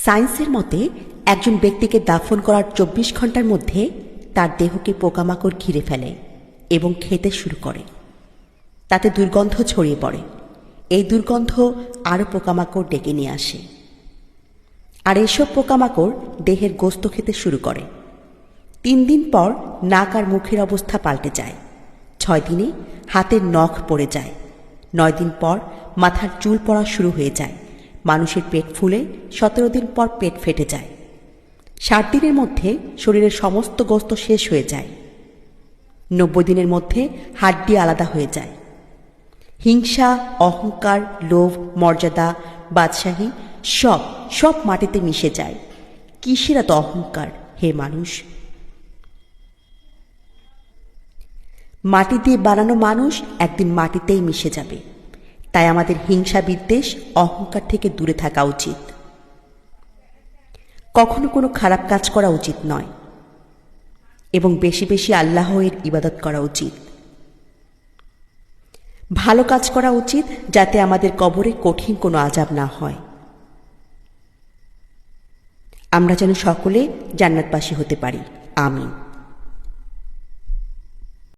সায়েন্সের মতে একজন ব্যক্তিকে দাফন করার ২৪ ঘন্টার মধ্যে তার দেহকে পোকামাকড় ঘিরে ফেলে এবং খেতে শুরু করে। তাতে দুর্গন্ধ ছড়িয়ে পড়ে। এই দুর্গন্ধ আরও পোকামাকড় ডেকে নিয়ে আসে, আর এসব পোকামাকড় দেহের গোস্ত খেতে শুরু করে। ৩ দিন পর নাক আর মুখের অবস্থা পাল্টে যায়। ৬ দিনে হাতের নখ পড়ে যায়। ৯ দিন পর মাথার চুল পড়া শুরু হয়ে যায়। মানুষের পেট ফুলে ১৭ দিন পর পেট ফেটে যায়। ৬০ দিনের মধ্যে শরীরের সমস্ত গোস্ত শেষ হয়ে যায়। ৯০ দিনের মধ্যে হাড্ডি আলাদা হয়ে যায়। হিংসা, অহংকার, লোভ, মর্যাদা, বাদশাহী সব মাটিতে মিশে যায়। কিসের এত অহংকার হে মানুষ? মাটি দিয়ে বানানো মানুষ একদিন মাটিতেই মিশে যাবে। তাই আমাদের হিংসা, বিদ্বেষ, অহংকার থেকে দূরে থাকা উচিত। কখনো কোনো খারাপ কাজ করা উচিত নয় এবং বেশি বেশি আল্লাহের ইবাদত করা উচিত। ভালো কাজ করা উচিত যাতে আমাদের কবরে কঠিন কোনো আযাব না হয়। আমরা যেন সকলে জান্নাতবাসী হতে পারি। আমিন।